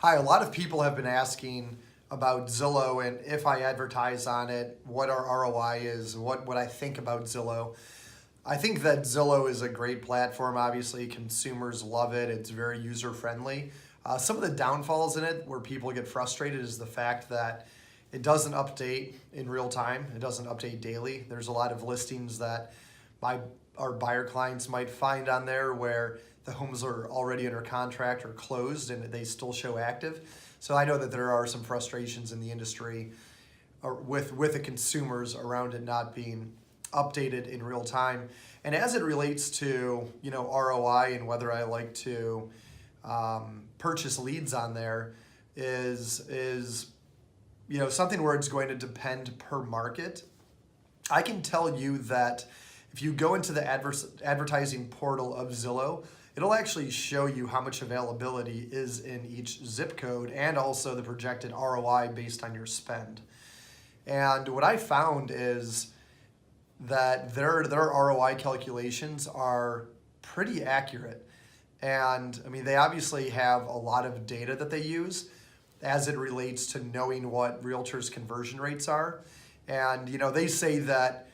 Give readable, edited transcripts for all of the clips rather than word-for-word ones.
Hi, a lot of people have been asking about Zillow and if I advertise on it, what our ROI is, what I think about Zillow. I think that Zillow is a great platform. Obviously, consumers love it. It's very user-friendly. Some of the downfalls in it where people get frustrated is the fact that it doesn't update in real time. It doesn't update daily. There's a lot of listings that our buyer clients might find on there where the homes are already under contract or closed and they still show active. So I know that there are some frustrations in the industry with the consumers around it not being updated in real time. And as it relates to ROI and whether I like to purchase leads on there is something where it's going to depend per market. I can tell you that if you go into the advertising portal of Zillow, it'll actually show you how much availability is in each zip code and also the projected ROI based on your spend. And what I found is that their ROI calculations are pretty accurate. And I mean, they obviously have a lot of data that they use as it relates to knowing what realtors' conversion rates are. And they say that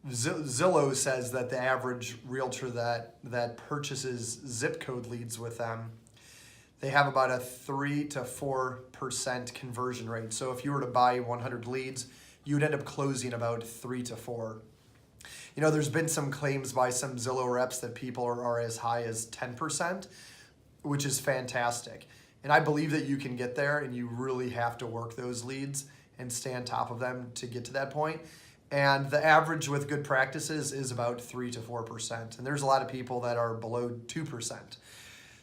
Zillow says that the average realtor that purchases zip code leads with them, they have about a 3 to 4% conversion rate. So if you were to buy 100 leads, you would end up closing about 3 to 4. There's been some claims by some Zillow reps that people are as high as 10%, which is fantastic. And I believe that you can get there, and you really have to work those leads and stay on top of them to get to that point. And the average with good practices is about 3 to 4%. And there's a lot of people that are below 2%.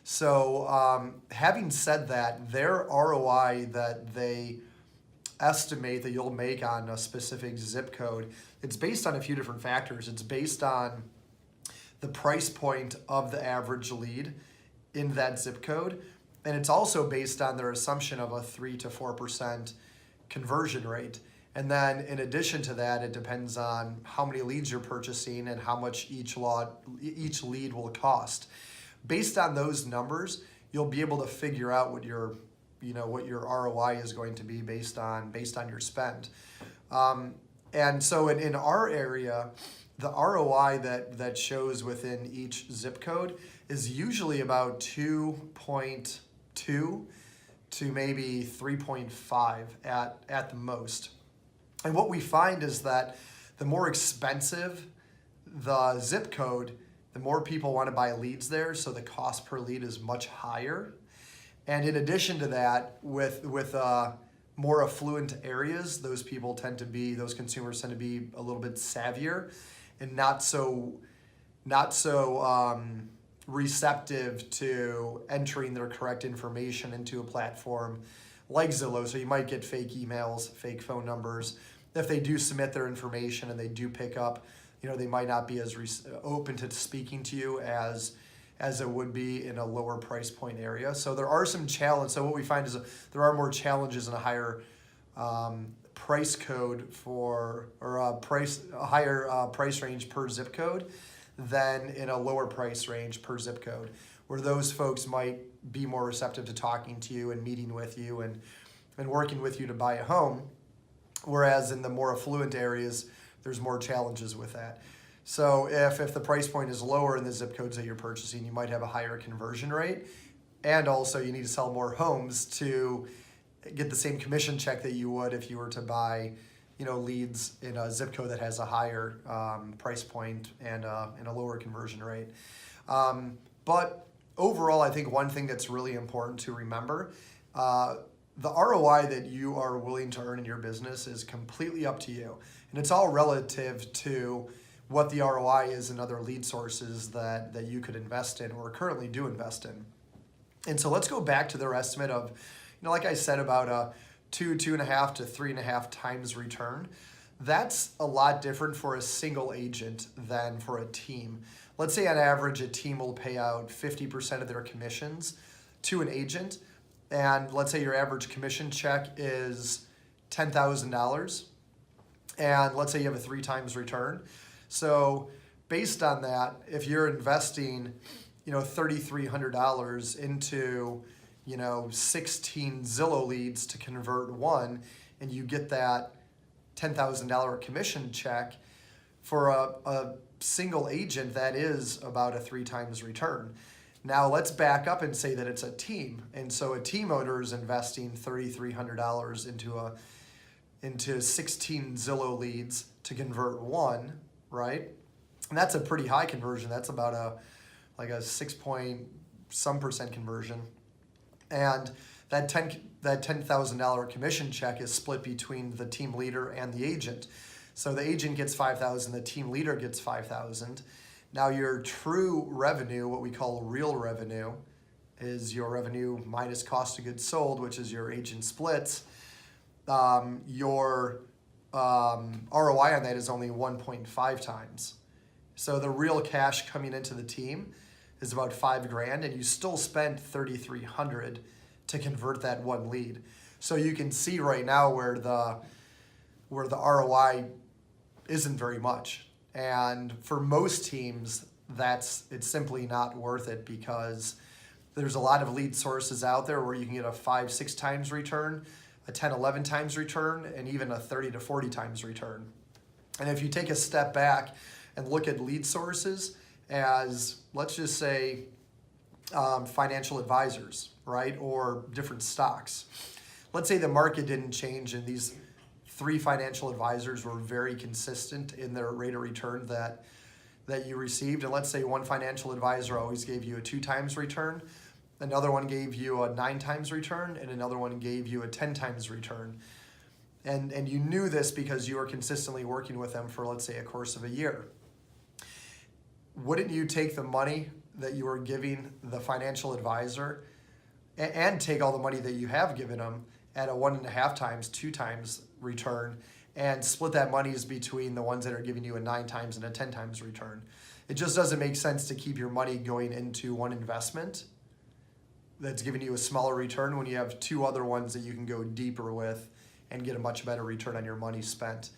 So having said that, their ROI that they estimate that you'll make on a specific zip code, it's based on a few different factors. It's based on the price point of the average lead in that zip code. And it's also based on their assumption of a 3 to 4% conversion rate. And then in addition to that, it depends on how many leads you're purchasing and how much each lead will cost. Based on those numbers, you'll be able to figure out what your ROI is going to be based on your spend. And so in our area, the ROI that shows within each zip code is usually about 2.2 to maybe 3.5 at the most. And what we find is that the more expensive the zip code, the more people want to buy leads there, so the cost per lead is much higher. And in addition to that, with more affluent areas, those consumers tend to be a little bit savvier and not so receptive to entering their correct information into a platform like Zillow. So you might get fake emails, fake phone numbers. If they do submit their information and they do pick up, they might not be as open to speaking to you as it would be in a lower price point area. So there are some challenges. So what we find is there are more challenges in a higher price code a higher price range per zip code than in a lower price range per zip code, where those folks might be more receptive to talking to you and meeting with you and working with you to buy a home, whereas in the more affluent areas, there's more challenges with that. So if the price point is lower in the zip codes that you're purchasing, you might have a higher conversion rate, and also you need to sell more homes to get the same commission check that you would if you were to buy leads in a zip code that has a higher price point and a lower conversion rate. But overall, I think one thing that's really important to remember, the ROI that you are willing to earn in your business is completely up to you. And it's all relative to what the ROI is in other lead sources that you could invest in or currently do invest in. And so let's go back to their estimate of, like I said, about a 2.5 to 3.5 times return. That's a lot different for a single agent than for a team. Let's say on average, a team will pay out 50% of their commissions to an agent. And let's say your average commission check is $10,000. And let's say you have a 3 times return. So based on that, if you're investing, $3,300 into 16 Zillow leads to convert one, and you get that $10,000 commission check, for a single agent, that is about a 3 times return. Now let's back up and say that it's a team. And so a team owner is investing $3,300 into 16 Zillow leads to convert one, right? And that's a pretty high conversion. That's about a 6 point some percent conversion. And that $10,000 commission check is split between the team leader and the agent. So the agent gets $5,000, the team leader gets $5,000. Now your true revenue, what we call real revenue, is your revenue minus cost of goods sold, which is your agent splits. Your ROI on that is only 1.5 times. So the real cash coming into the team is about $5,000, and you still spent $3,300 to convert that one lead. So you can see right now where the ROI isn't very much. And for most teams, it's simply not worth it, because there's a lot of lead sources out there where you can get a 5-6 times return, a 10-11 times return, and even a 30 to 40 times return. And if you take a step back and look at lead sources as, let's just say, financial advisors, right, or different stocks. Let's say the market didn't change and these 3 financial advisors were very consistent in their rate of return that you received. And let's say one financial advisor always gave you a 2 times return, another one gave you a 9 times return, and another one gave you a 10 times return. And you knew this because you were consistently working with them for, let's say, a course of a year. Wouldn't you take the money that you were giving the financial advisor and take all the money that you have given them at a 1.5 times, 2 times return, and split that monies between the ones that are giving you a 9 times and a 10 times return? It just doesn't make sense to keep your money going into one investment that's giving you a smaller return when you have 2 other ones that you can go deeper with and get a much better return on your money spent.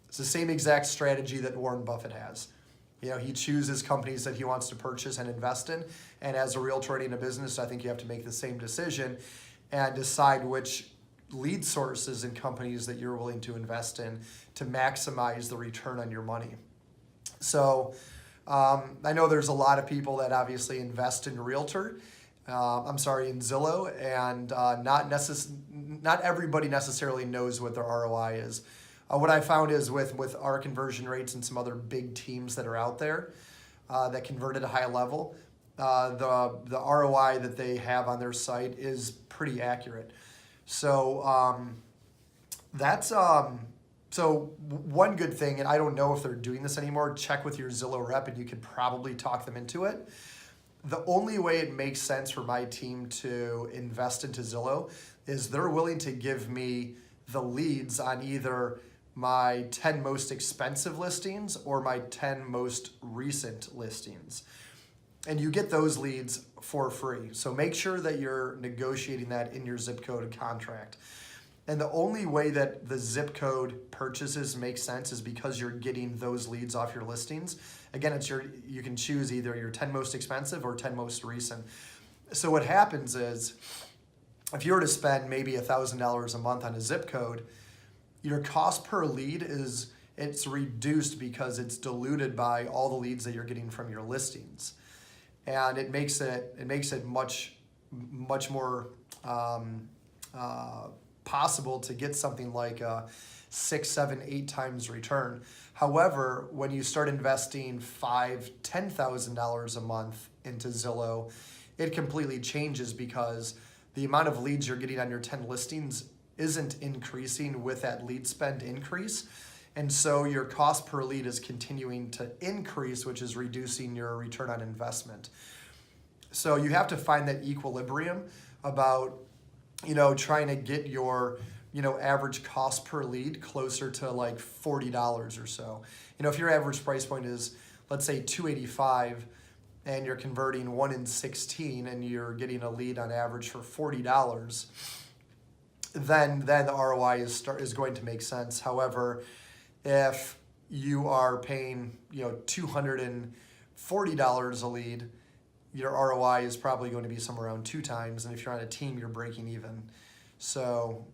It's the same exact strategy that Warren Buffett has. He chooses companies that he wants to purchase and invest in. And as a realtor in a business, I think you have to make the same decision and decide which lead sources and companies that you're willing to invest in to maximize the return on your money. So I know there's a lot of people that obviously invest in in Zillow, and not everybody necessarily knows what their ROI is. What I found is with our conversion rates and some other big teams that are out there that convert at a high level, the ROI that they have on their site is pretty accurate. So that's so one good thing, and I don't know if they're doing this anymore. Check with your Zillow rep, and you could probably talk them into it. The only way it makes sense for my team to invest into Zillow is they're willing to give me the leads on either my 10 most expensive listings or my 10 most recent listings. And you get those leads for free. So make sure that you're negotiating that in your zip code contract. And the only way that the zip code purchases make sense is because you're getting those leads off your listings. Again, you can choose either your 10 most expensive or 10 most recent. So what happens is, if you were to spend maybe $1,000 a month on a zip code, your cost per lead it's reduced because it's diluted by all the leads that you're getting from your listings, and it makes it much more possible to get something like a 6, 7, 8 times return. However, when you start investing $5,000, $10,000 a month into Zillow, it completely changes, because the amount of leads you're getting on your 10 listings isn't increasing with that lead spend increase. And so your cost per lead is continuing to increase, which is reducing your return on investment. So you have to find that equilibrium about, trying to get your, average cost per lead closer to like $40 or so. If your average price point is, let's say, $285, and you're converting 1 in 16 and you're getting a lead on average for $40, then the ROI is going to make sense. However, if you are paying $240 a lead, your ROI is probably going to be somewhere around 2 times, and if you're on a team, you're breaking even. So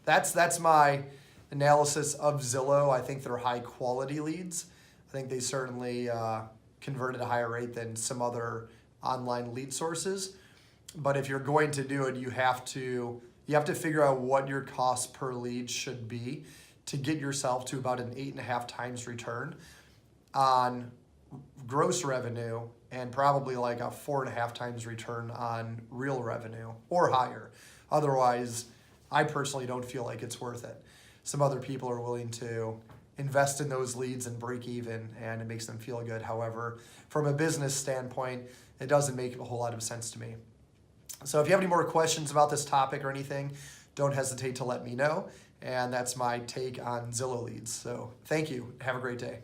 that's my analysis of Zillow. I think they're high quality leads. I think they certainly convert at a higher rate than some other online lead sources. But if you're going to do it, you have to figure out what your cost per lead should be to get yourself to about an 8.5 times return on gross revenue, and probably like a 4.5 times return on real revenue or higher. Otherwise, I personally don't feel like it's worth it. Some other people are willing to invest in those leads and break even, and it makes them feel good. However, from a business standpoint, it doesn't make a whole lot of sense to me. So if you have any more questions about this topic or anything, don't hesitate to let me know. And that's my take on Zillow leads. So thank you. Have a great day.